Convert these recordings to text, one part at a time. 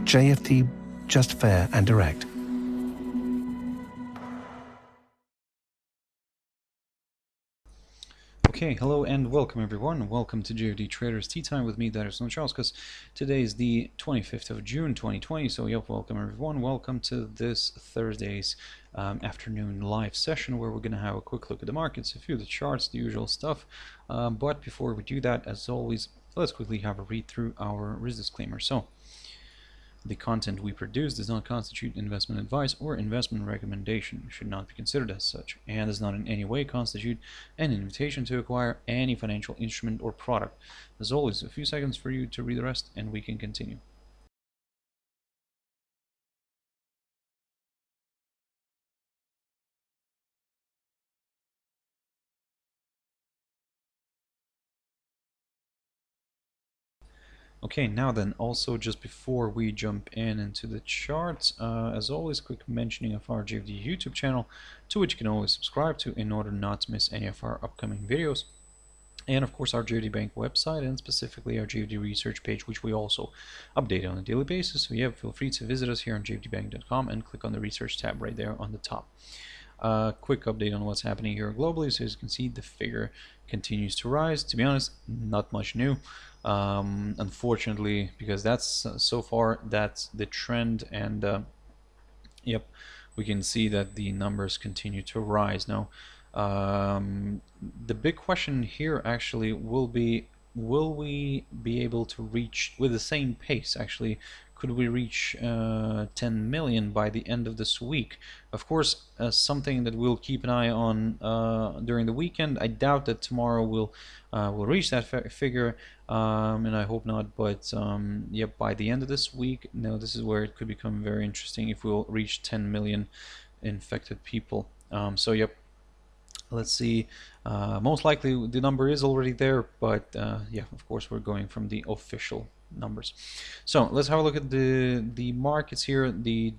JFD, just fair and direct. Okay, hello and welcome everyone. Welcome to JFD Traders Tea Time with me, Darius Anucauskas. Today is the 25th of June 2020, so yep, welcome everyone. Welcome to this Thursday's afternoon live session where we're going to have a quick look at the markets, a few of the charts, the usual stuff. But before we do that, as always, let's quickly have a read through our risk disclaimer. So, the content we produce does not constitute investment advice or investment recommendation, should not be considered as such, and does not in any way constitute an invitation to acquire any financial instrument or product. As always, a few seconds for you to read the rest and we can continue. Okay, now then, also just before we jump into the charts, as always, quick mentioning of our JFD YouTube channel, to which you can always subscribe to in order not to miss any of our upcoming videos. And of course our JFD Bank website, and specifically our JFD research page, which we also update on a daily basis. So yeah, feel free to visit us here on jfdbank.com and click on the research tab right there on the top. Quick update on what's happening here globally. So as you can see, the figure continues to rise. To be honest, not much new, unfortunately, because that's so far that's the trend, and yep, we can see that the numbers continue to rise. Now the big question here actually will we be able to reach with the same pace? Actually, could we reach 10 million by the end of this week? Of course, something that we'll keep an eye on during the weekend. I doubt that tomorrow we'll reach that figure, and I hope not. But yeah, by the end of this week, no, this is where it could become very interesting if we'll reach 10 million infected people. So yep. Let's see, most likely the number is already there, but yeah, of course we're going from the official numbers. So let's have a look at the markets here. The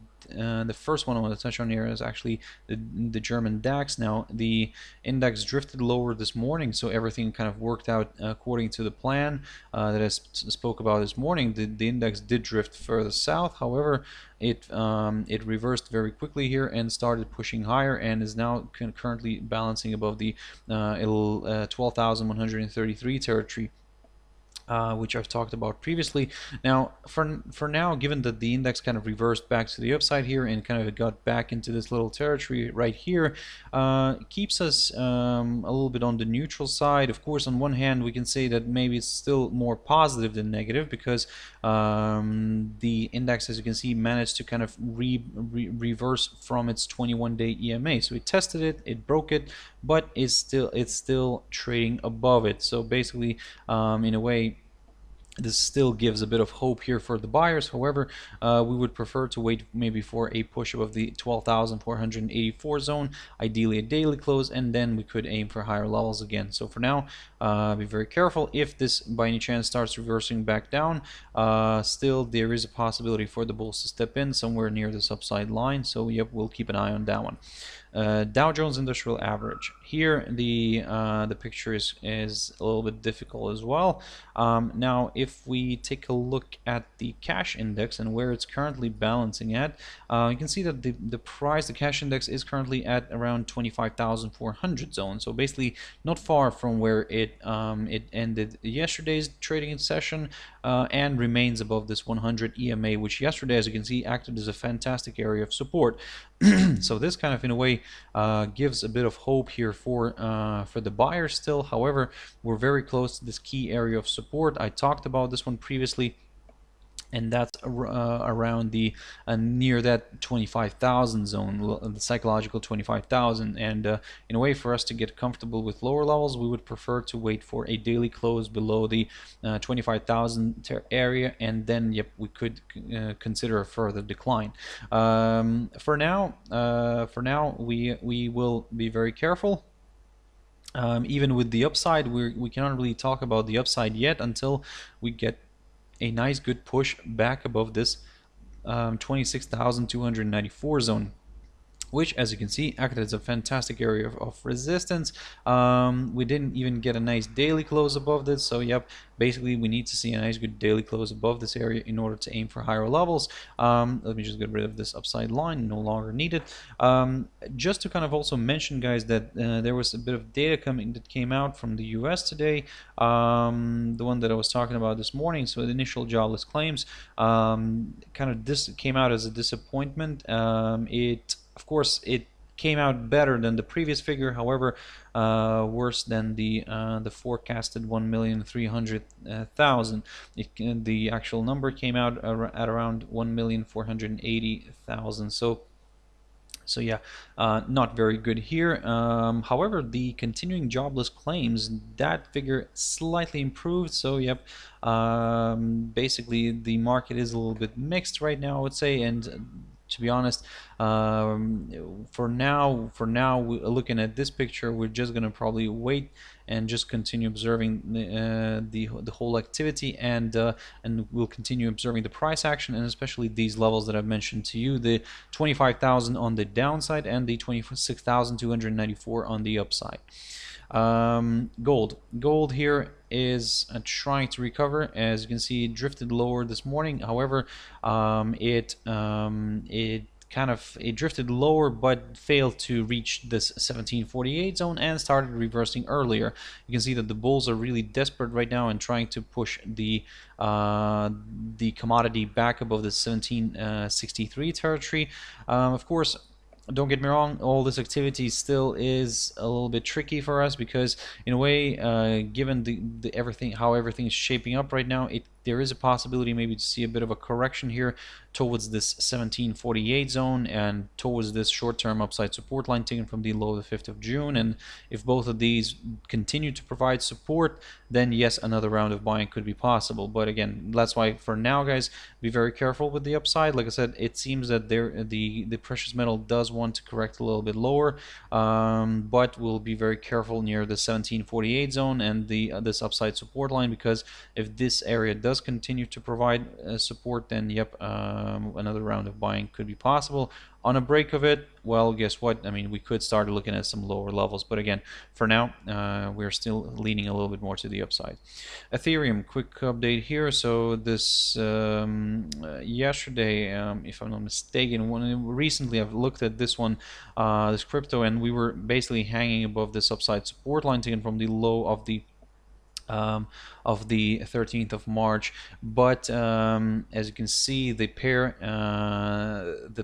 first one I want to touch on here is actually the German DAX. Now the index drifted lower this morning, so everything kind of worked out according to the plan that I spoke about this morning. The index did drift further south. However, it reversed very quickly here and started pushing higher, and is now currently balancing above the 12,133 territory, which I've talked about previously. Now, for now, given that the index kind of reversed back to the upside here and kind of got back into this little territory right here, keeps us a little bit on the neutral side. Of course, on one hand, we can say that maybe it's still more positive than negative, because the index, as you can see, managed to kind of reverse from its 21-day EMA. So it tested it, it broke it, but it's still trading above it. So basically, in a way, this still gives a bit of hope here for the buyers. However, we would prefer to wait maybe for a push above the 12,484 zone, ideally a daily close, and then we could aim for higher levels again. So for now, be very careful. If this by any chance starts reversing back down, still there is a possibility for the bulls to step in somewhere near this upside line. So yep, we'll keep an eye on that one. Dow Jones Industrial Average. Here the picture is a little bit difficult as well. Now, if we take a look at the cash index and where it's currently balancing at, you can see that the cash index is currently at around 25,400 zone. So basically, not far from where it ended yesterday's trading session, and remains above this 100 EMA, which yesterday, as you can see, acted as a fantastic area of support. So this kind of, in a way, gives a bit of hope here for the buyers still. However, we're very close to this key area of support. I talked about this one previously, and that's around the near that 25,000 zone, the psychological 25,000. And in a way, for us to get comfortable with lower levels, we would prefer to wait for a daily close below the 25,000 area, and then yep, we could consider a further decline. For now, we will be very careful. Even with the upside, we cannot really talk about the upside yet until we get a nice good push back above this 26,294 zone. which, as you can see, acted as a fantastic area of resistance. We didn't even get a nice daily close above this, so yep, basically we need to see a nice good daily close above this area in order to aim for higher levels. Let me just get rid of this upside line, no longer needed. Just to kind of also mention, guys, that there was a bit of data that came out from the US today, the one that I was talking about this morning. So the initial jobless claims kind of this came out as a disappointment. Of course, it came out better than the previous figure, however, worse than the forecasted 1,300,000. The actual number came out at around 1,480,000. So yeah, not very good here. However, the continuing jobless claims, that figure slightly improved. So yep, basically the market is a little bit mixed right now, I would say, and to be honest, for now, looking at this picture, we're just gonna probably wait and just continue observing the whole activity, and we'll continue observing the price action, and especially these levels that I've mentioned to you, the 25,000 on the downside and the 26,294 on the upside. Gold here is trying to recover. As you can see, it drifted lower this morning. However, it drifted lower but failed to reach this 1748 zone and started reversing earlier. You can see that the bulls are really desperate right now and trying to push the commodity back above the 1763 territory. Of course, don't get me wrong, all this activity still is a little bit tricky for us, because in a way, given how everything is shaping up right now, there is a possibility maybe to see a bit of a correction here towards this 1748 zone and towards this short-term upside support line taken from the low of the 5th of June. And if both of these continue to provide support, then yes, another round of buying could be possible. But again, that's why for now, guys, be very careful with the upside. Like I said, it seems that the precious metal does want to correct a little bit lower, but we'll be very careful near the 1748 zone and this upside support line, because if this area does continue to provide support, then yep, another round of buying could be possible. On a break of it, well, guess what? I mean, we could start looking at some lower levels, but again, for now, we're still leaning a little bit more to the upside. Ethereum, quick update here. So this yesterday, if I'm not mistaken, recently I've looked at this one, this crypto, and we were basically hanging above this upside support line taken from the low of the 13th of March, but as you can see, the pair, the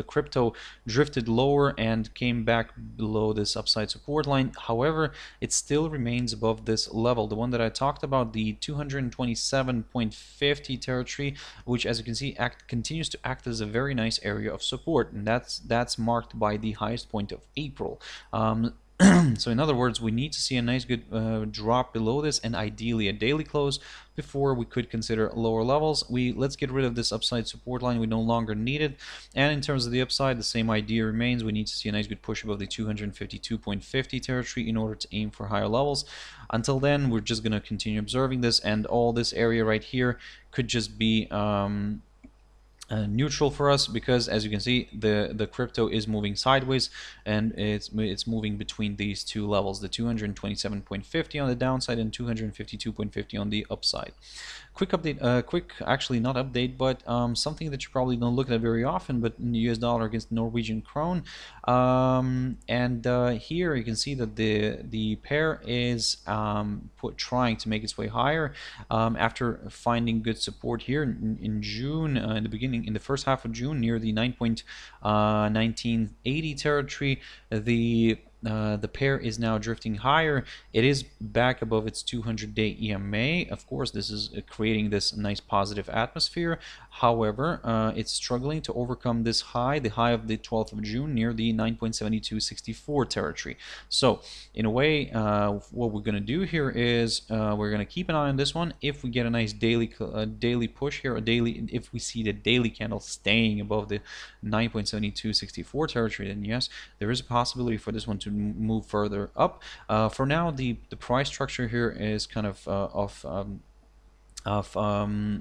crypto drifted lower and came back below this upside support line. However, it still remains above this level, the one that I talked about, the 227.50 territory, which, as you can see, continues to act as a very nice area of support, and that's marked by the highest point of April. So in other words, we need to see a nice good drop below this, and ideally a daily close, before we could consider lower levels. Let's get rid of this upside support line. We no longer need it. And in terms of the upside, the same idea remains. We need to see a nice good push above the 252.50 territory in order to aim for higher levels. Until then, we're just going to continue observing this, and all this area right here could just be neutral for us, because as you can see, the crypto is moving sideways, and it's moving between these two levels, the 227.50 on the downside and 252.50 on the upside. Quick update, actually not update, but something that you probably don't look at very often, but in the US dollar against Norwegian krone, and here you can see that the pair is trying to make its way higher after finding good support here in June, in the first half of June, near the 1980 territory. The pair is now drifting higher. It is back above its 200-day EMA. Of course, this is creating this nice positive atmosphere. However, it's struggling to overcome this high, the high of the 12th of June, near the 9.7264 territory. So, in a way, what we're going to do here is we're going to keep an eye on this one. If we get a nice daily push here, if we see the daily candle staying above the 9.7264 territory, then yes, there is a possibility for this one to move further up. For now, the price structure here is kind of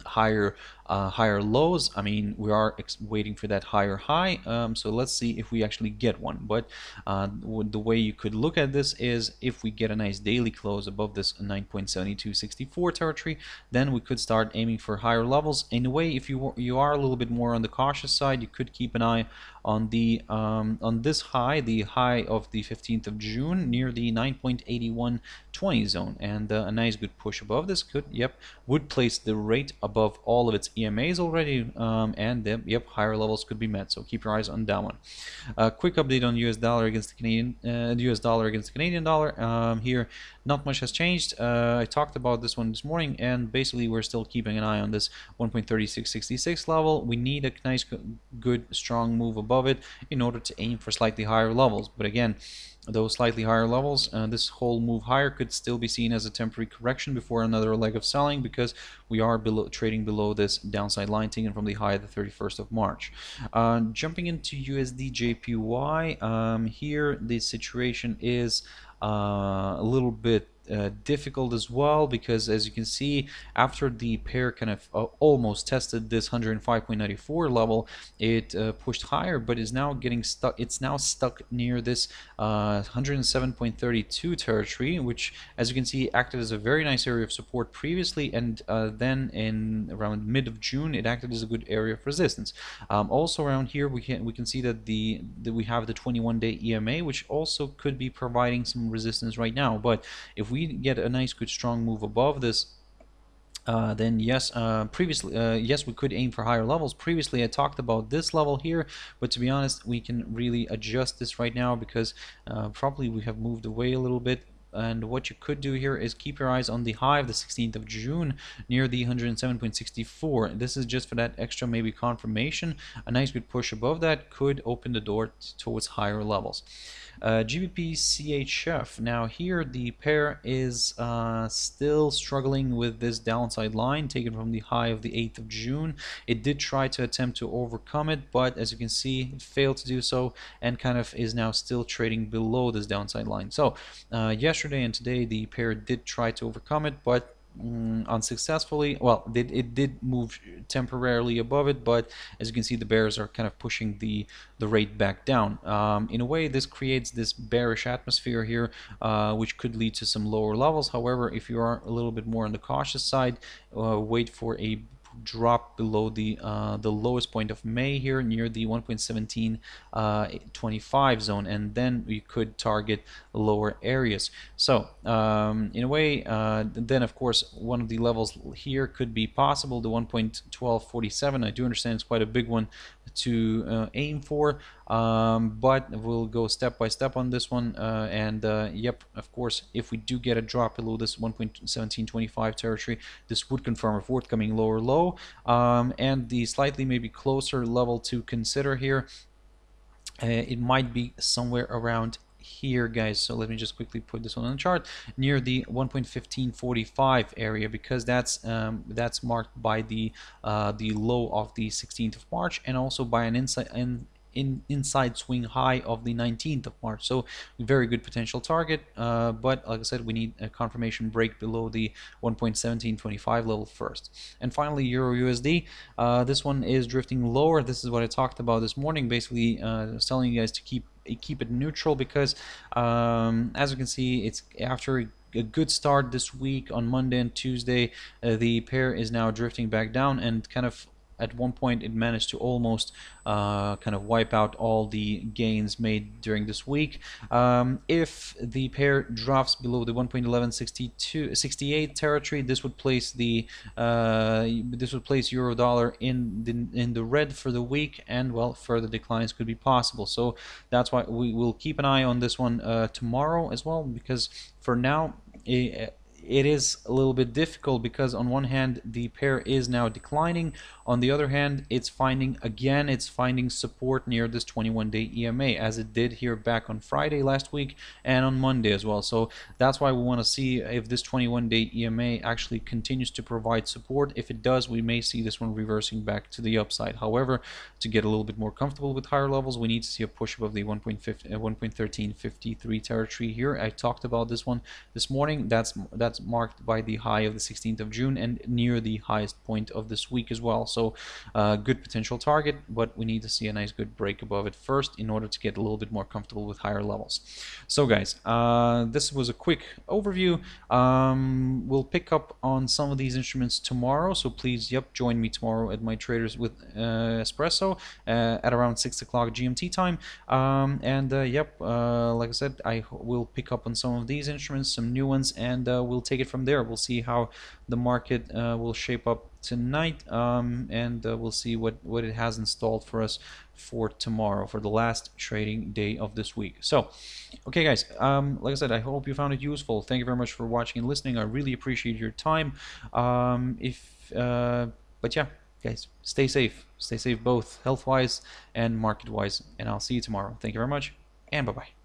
higher higher lows. I mean, we are waiting for that higher high, so let's see if we actually get one. But the way you could look at this is if we get a nice daily close above this 9.7264 territory, then we could start aiming for higher levels. In a way, if you are a little bit more on the cautious side, you could keep an eye on the on this high, the high of the 15th of June near the 9.8120 zone, and a nice good push above this would place the rate above all of its EMAs already, and higher levels could be met. So keep your eyes on that one. Quick update on US dollar against the Canadian dollar. Here, not much has changed. I talked about this one this morning, and basically we're still keeping an eye on this 1.3666 level. We need a nice, good, strong move above it in order to aim for slightly higher levels. But again, those slightly higher levels, this whole move higher could still be seen as a temporary correction before another leg of selling, because we are trading below this downside line taken from the high of the 31st of March. Jumping into USD JPY, here the situation is a little bit difficult as well, because as you can see, after the pair kind of almost tested this 105.94 level, it pushed higher, but is now getting stuck. It's now stuck near this 107.32 territory, which, as you can see, acted as a very nice area of support previously, and then in around mid of June, it acted as a good area of resistance. Also around here, we can see that we have the 21-day EMA, which also could be providing some resistance right now. But if we get a nice, good, strong move above this, then yes, yes, we could aim for higher levels. Previously, I talked about this level here, but to be honest, we can really adjust this right now, because probably we have moved away a little bit. And what you could do here is keep your eyes on the high of the 16th of June near the 107.64. This is just for that extra maybe confirmation. A nice good push above that could open the door towards higher levels. GBP CHF. Now here the pair is still struggling with this downside line taken from the high of the 8th of June. It did try to attempt to overcome it, but as you can see, it failed to do so, and kind of is now still trading below this downside line. So yesterday and today the pair did try to overcome it, but unsuccessfully. Well, it did move temporarily above it, but as you can see, the bears are kind of pushing the rate back down. In a way, this creates this bearish atmosphere here, which could lead to some lower levels. However, if you are a little bit more on the cautious side, wait for a drop below the lowest point of May here near the 1.1725 zone, and then we could target lower areas. So in a way, then of course one of the levels here could be possible, the 1.1247. I do understand it's quite a big one to aim for, but we'll go step by step on this one, and yep, of course, if we do get a drop below this 1.1725 territory, this would confirm a forthcoming lower low, and the slightly maybe closer level to consider here, it might be somewhere around here, guys. So let me just quickly put this one on the chart near the 1.1545 area, because that's marked by the low of the 16th of March, and also by an inside swing high of the 19th of March. So very good potential target, but like I said, we need a confirmation break below the 1.1725 level first. And finally, Euro USD. This one is drifting lower. This is what I talked about this morning, basically telling you guys to keep it neutral, because as you can see, it's after a good start this week on Monday and Tuesday, the pair is now drifting back down, and kind of at one point it managed to almost kind of wipe out all the gains made during this week. If the pair drops below the 1.1168 territory, this would place euro dollar in the red for the week, and well, further declines could be possible. So that's why we will keep an eye on this one tomorrow as well, because for now it is a little bit difficult, because on one hand the pair is now declining, on the other hand it's finding support near this 21-day EMA, as it did here back on Friday last week and on Monday as well. So that's why we want to see if this 21-day EMA actually continues to provide support. If it does, we may see this one reversing back to the upside. However, to get a little bit more comfortable with higher levels, we need to see a push above the 1.1353 territory here. I talked about this one this morning. That's marked by the high of the 16th of June and near the highest point of this week as well. So So good potential target, but we need to see a nice good break above it first in order to get a little bit more comfortable with higher levels. So guys, this was a quick overview. We'll pick up on some of these instruments tomorrow, so please, join me tomorrow at my Traders with Espresso at around 6 o'clock GMT time. Like I said, I will pick up on some of these instruments, some new ones, and we'll take it from there. We'll see how the market will shape up tonight, and we'll see what it has installed for us for tomorrow, for the last trading day of this week. So okay guys, like I said, I hope you found it useful. Thank you very much for watching and listening. I really appreciate your time. But yeah guys, stay safe both health wise and market wise, and I'll see you tomorrow. Thank you very much, and bye bye.